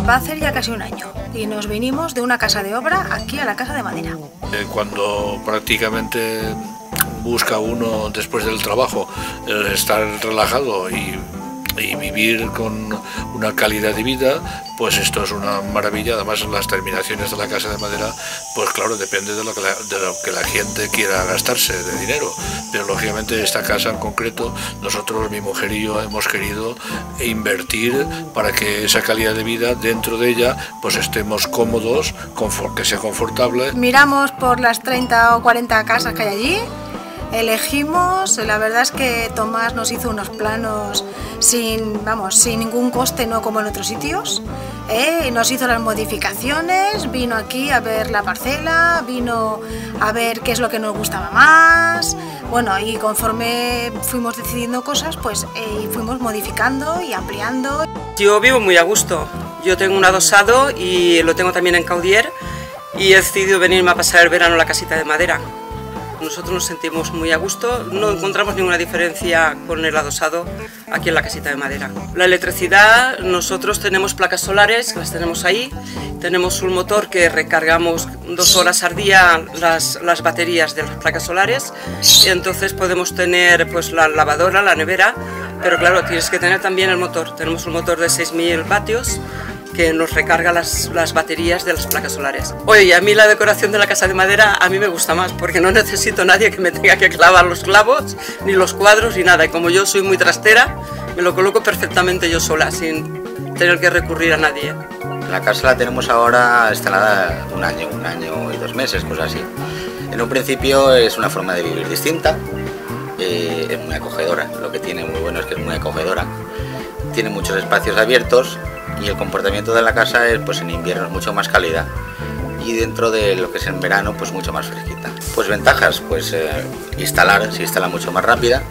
Va a hacer ya casi un año y nos vinimos de una casa de obra aquí a la casa de madera. Cuando prácticamente busca uno después del trabajo estar relajado y vivir con una calidad de vida, pues esto es una maravilla. Además, las terminaciones de la casa de madera, pues claro, depende de lo que la gente quiera gastarse de dinero, pero lógicamente esta casa en concreto, nosotros, mi mujer y yo, hemos querido invertir para que esa calidad de vida dentro de ella pues estemos cómodos, que sea confortable. Miramos por las 30 o 40 casas que hay allí, elegimos, la verdad es que Tomás nos hizo unos planos sin ningún coste, no como en otros sitios, nos hizo las modificaciones, vino aquí a ver la parcela, vino a ver qué es lo que nos gustaba más, bueno, y conforme fuimos decidiendo cosas, pues fuimos modificando y ampliando. Yo vivo muy a gusto, yo tengo un adosado y lo tengo también en Caudier y he decidido venirme a pasar el verano a la casita de madera. Nosotros nos sentimos muy a gusto, no encontramos ninguna diferencia con el adosado aquí en la casita de madera. La electricidad, nosotros tenemos placas solares, las tenemos ahí, tenemos un motor que recargamos 2 horas al día las baterías de las placas solares y entonces podemos tener pues la lavadora, la nevera, pero claro, tienes que tener también el motor. Tenemos un motor de 6000 vatios que nos recarga las baterías de las placas solares. Oye, a mí la decoración de la casa de madera a mí me gusta más porque no necesito nadie que me tenga que clavar los clavos, ni los cuadros, ni nada. Y como yo soy muy trastera, me lo coloco perfectamente yo sola, sin tener que recurrir a nadie. La casa la tenemos ahora instalada un año y 2 meses, cosas así. En un principio es una forma de vivir distinta, es muy acogedora. Lo que tiene muy bueno es que es muy acogedora. Tiene muchos espacios abiertos. Y el comportamiento de la casa es, pues en invierno es mucho más cálida y dentro de lo que es en verano pues mucho más fresquita. Pues ventajas, pues se instala mucho más rápida,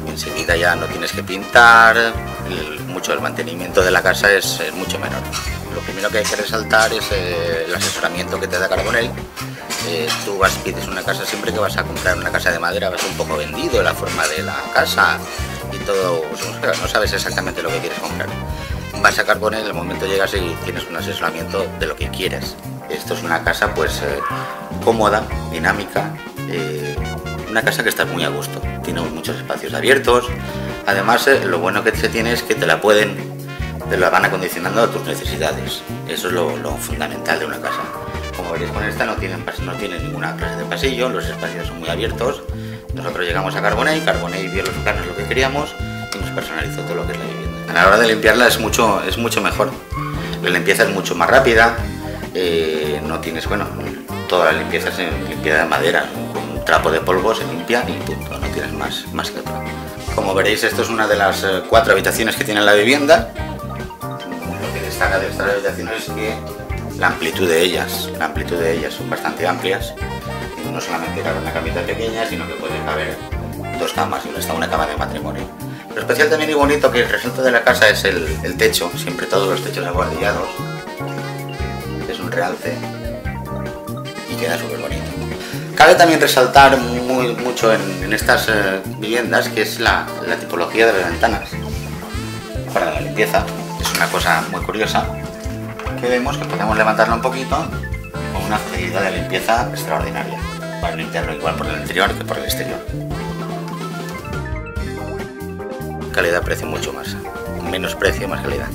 enseguida ya no tienes que pintar, el mantenimiento de la casa es mucho menor. Lo primero que hay que resaltar es el asesoramiento que te da Carbonell. Tú pides una casa, siempre que vas a comprar una casa de madera vas un poco vendido, la forma de la casa y todo, no sabes exactamente lo que quieres comprar. Vas a Carbonell, en el momento llegas y tienes un asesoramiento de lo que quieres. Esto es una casa pues cómoda, dinámica, una casa que está muy a gusto. Tiene muchos espacios abiertos. Además, lo bueno que se tiene es que te la van acondicionando a tus necesidades. Eso es lo fundamental de una casa. Como veréis con esta no tiene ninguna clase de pasillo, los espacios son muy abiertos. Nosotros llegamos a Carbonell vio los planos lo que queríamos y nos personalizó todo lo que es la vivienda. A la hora de limpiarla es mucho mejor. La limpieza es mucho más rápida, no tienes, toda la limpieza es limpieza de madera, con un trapo de polvo se limpia y punto, no tienes más que otra. Como veréis, esto es una de las 4 habitaciones que tiene la vivienda. Lo que destaca de estas habitaciones es que la amplitud de ellas son bastante amplias. Y no solamente cabe una camita pequeña, sino que puede caber 2 camas y está una cama de matrimonio. Lo especial también y bonito que el resalto de la casa es el techo, siempre todos los techos abuhardillados. Es un realce y queda súper bonito. Cabe también resaltar mucho en estas viviendas que es la tipología de las ventanas. Para la limpieza es una cosa muy curiosa que vemos que podemos levantarla un poquito con una facilidad de limpieza extraordinaria para limpiarlo igual por el interior que por el exterior. Calidad-precio mucho más, menos precio, más calidad.